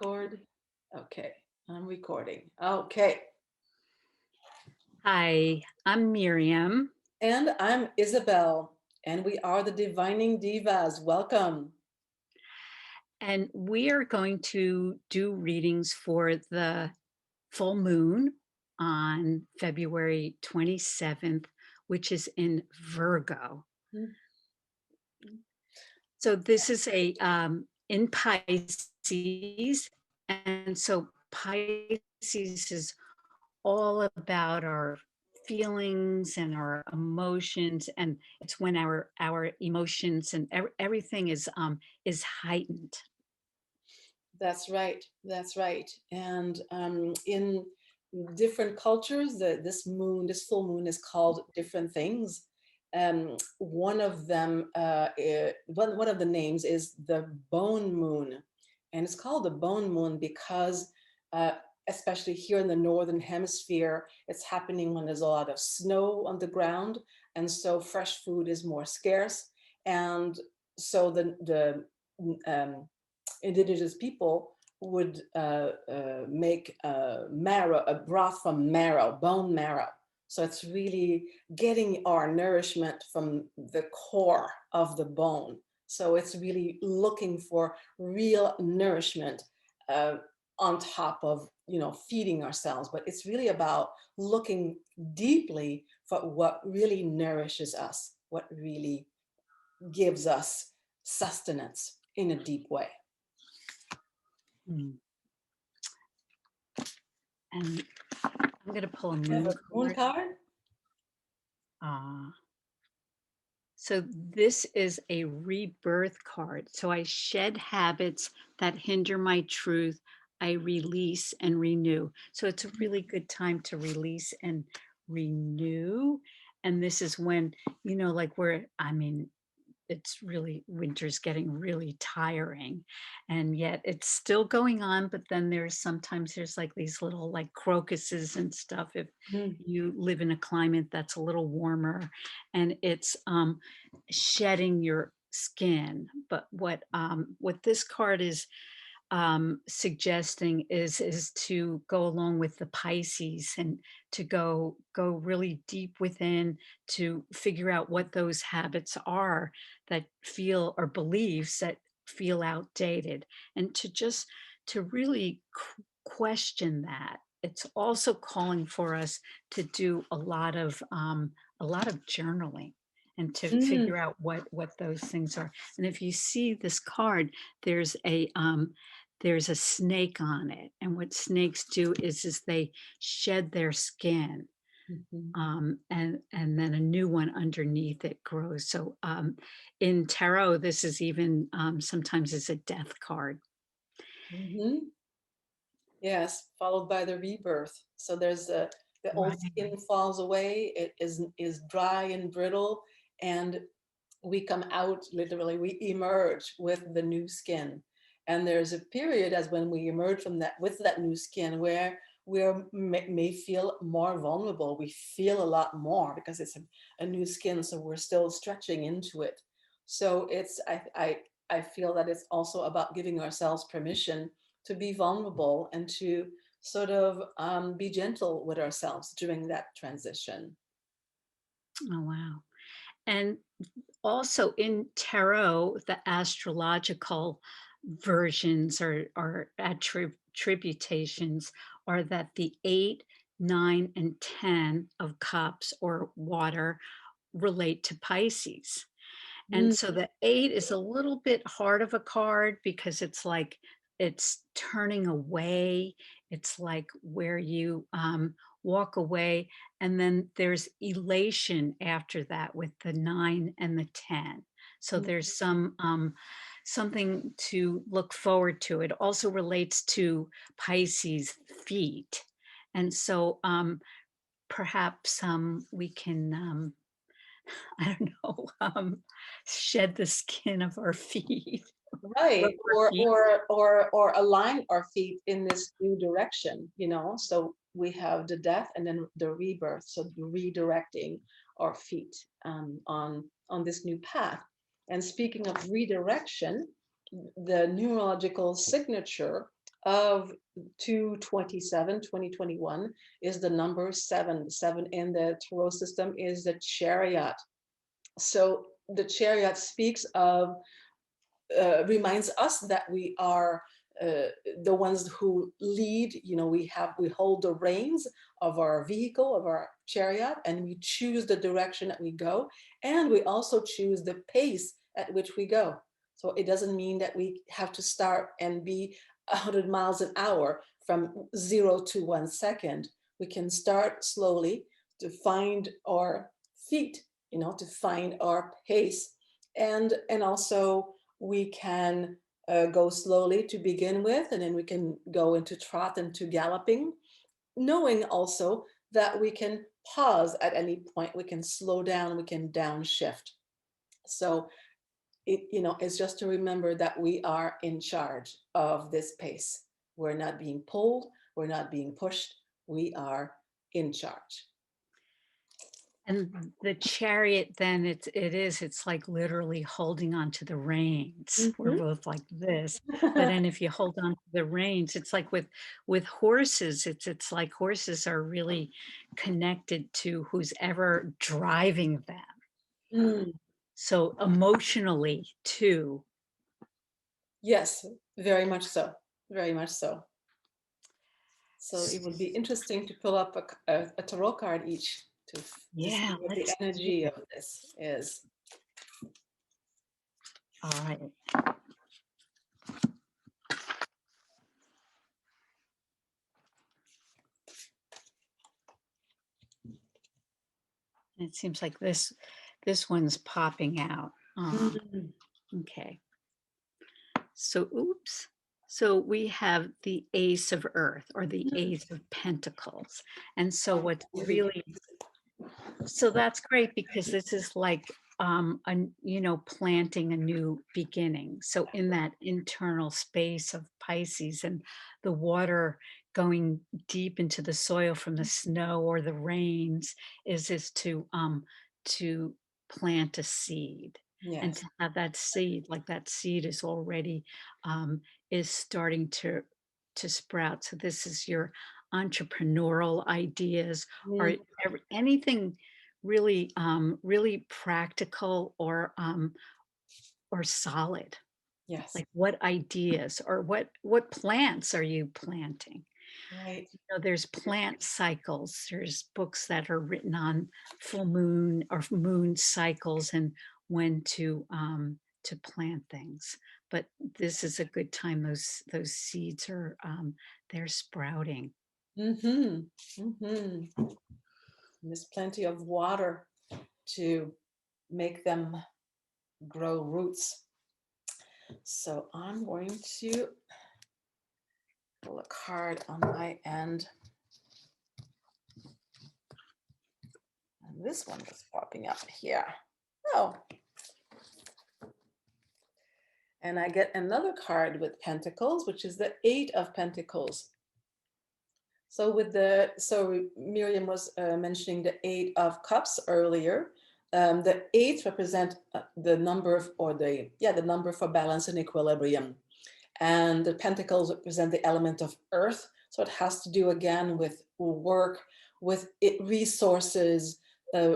Record. Okay, I'm recording. Okay, Hi, I'm Miriam. and I'm Isabelle, and we are the Divining Divas. Welcome. And we are going to do readings for the full moon on February 27th, which is in Virgo. Mm. So this is a in Pisces, and so Pisces is all about our feelings and our emotions, and it's when our emotions and everything is heightened. That's right. That's right. And in different cultures, this full moon is called different things. One of them, one of the names is the bone moon, and it's called the bone moon because, uh, especially here in the northern hemisphere, it's happening when there's a lot of snow on the ground, and so fresh food is more scarce, and so the indigenous people would make marrow, a broth from marrow, bone marrow. So it's really getting our nourishment from the core of the bone. So it's really looking for real nourishment uh, on top of, feeding ourselves. But it's really about looking deeply for what really nourishes us, what really gives us sustenance in a deep way. Mm. And I'm going to pull a You have moon a moon card. card? Uh, so this is a rebirth card. So I shed habits that hinder my truth. I release and renew. So it's a really good time to release and renew. And this is when, like it's really winter's getting really tiring, and yet it's still going on, but then there's like these little like crocuses and stuff if Mm. you live in a climate that's a little warmer, and it's shedding your skin. But what this card is suggesting is to go along with the Pisces and to go really deep within to figure out what those habits are that feel or beliefs that feel outdated, and to really question that. It's also calling for us to do a lot of journaling and to Mm. figure out what those things are. And if you see this card, there's there's a snake on it, and what snakes do is they shed their skin, Mhm. and then a new one underneath it grows. So in tarot, this is even sometimes is a death card. Mhm. Yes, followed by the rebirth. So the old Right. skin falls away, it is dry and brittle, and we come out, literally, we emerge with the new skin. And there's a period as when we emerge from that with that new skin where may feel more vulnerable. We feel a lot more because it's a new skin, so we're still stretching into it. So I feel that it's also about giving ourselves permission to be vulnerable and to sort of be gentle with ourselves during that transition. Oh, wow. And also in tarot, the astrological versions or attributations are that the 8, 9, and 10 of cups or water relate to Pisces. And Mm. so the 8 is a little bit hard of a card because it's like it's turning away. It's like where you walk away. And then there's elation after that with the 9 and the 10. So Mm. there's something to look forward to. It also relates to Pisces feet. And so perhaps we can I don't know, shed the skin of our feet, rub Right, our feet. or align our feet in this new direction, So we have the death and then the rebirth, so the redirecting our feet on this new path. And speaking of redirection, the numerological signature of 2021 is the number 7. 7 in the tarot system is the chariot. So the chariot speaks of, reminds us that we are the ones who lead. You know, we hold the reins of our vehicle, of our chariot, and we choose the direction that we go, and we also choose the pace at which we go. So it doesn't mean that we have to start and be 100 miles an hour from 0 to 1 second. We can start slowly to find our feet, you know, to find our pace, and also we can go slowly to begin with, and then we can go into trot and to galloping, knowing also that we can pause at any point, we can slow down, we can downshift. So it's just to remember that we are in charge of this pace. We're not being pulled, we're not being pushed, we are in charge. And the chariot, then it's like literally holding on to the reins. We're Mhm. both like this. But then if you hold on to the reins, it's like with horses, it's like horses are really connected to who's ever driving them. Mm, So emotionally too. yes, very much so. Very much so. So it would be interesting to pull up a tarot card each to see Yeah, what the let's do energy it. of this is. All right. It seems like this one's popping out. Mm, Okay. So, oops. So we have the Ace of Earth or the Ace of Pentacles. And so oh, what's really? really, so that's great because this is like planting a new beginning. So in that internal space of Pisces and the water going deep into the soil from the snow or the rains is to plant a seed and Yes. to have that seed, like that seed is already um is starting to sprout. So this is your entrepreneurial ideas or Mm, anything really, really practical or solid. yes. Like what ideas or what plants are you planting? Right. You know, there's plant cycles. There's books that are written on full moon or moon cycles and when to plant things. But this is a good time. Those seeds are they're sprouting. Mm-hmm. Mm-hmm. There's plenty of water to make them grow roots. So I'm going to pull a card on my end. And this one was popping up here. Oh, and I get another card with pentacles, which is the 8 of Pentacles. So Miriam was mentioning the 8 of Cups earlier. The 8 represent the number the number for balance and equilibrium, and the Pentacles represent the element of Earth. So it has to do again with work, with resources,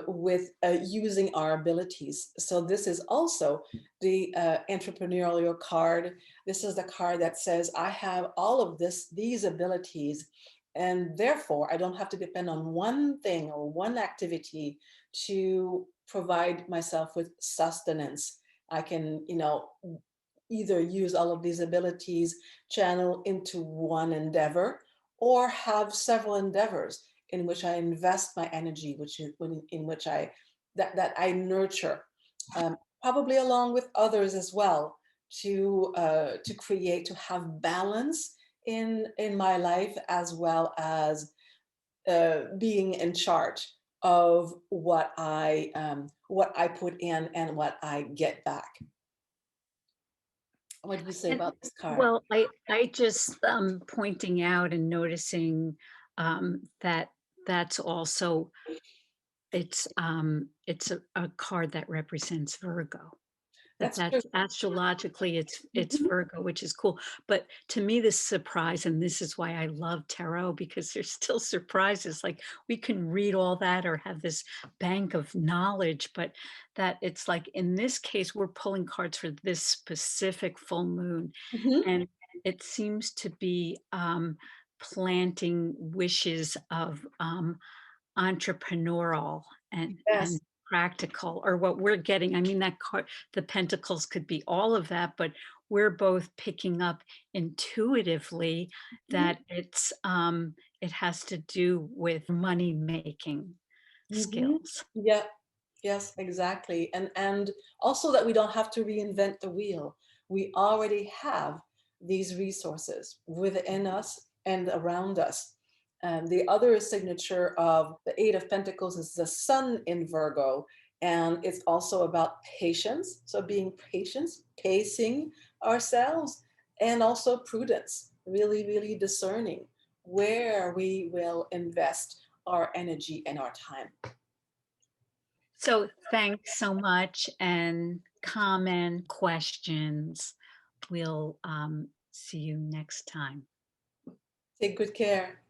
with using our abilities. So this is also the entrepreneurial card. This is the card that says, I have all of these abilities, and therefore I don't have to depend on one thing or one activity to provide myself with sustenance. I can, either use all of these abilities, channel into one endeavor, or have several endeavors in which I invest my energy, in which that I nurture, probably along with others as well, to create, to have balance in my life, as well as being in charge of what I put in and what I get back. What do you say And about this card? well, I just pointing out and noticing that that's also it's a card that represents Virgo. That's true. that's astrologically it's Virgo, which is cool. But to me, this surprise, and this is why I love tarot, because there's still surprises. Like we can read all that or have this bank of knowledge, but that it's like in this case, we're pulling cards for this specific full moon. Mhm. And it seems to be planting wishes of entrepreneurial and Yes. practical, or what we're getting. I mean, that card, the pentacles could be all of that, but we're both picking up intuitively Mhm. that it has to do with money making Mhm. skills. Yeah. Yes, exactly. And also that we don't have to reinvent the wheel. We already have these resources within us and around us. And the other signature of the Eight of Pentacles is the Sun in Virgo. And it's also about patience. So being patient, pacing ourselves, and also prudence, really, really discerning where we will invest our energy and our time. So thanks so much, and comment, questions. We'll see you next time. Take good care.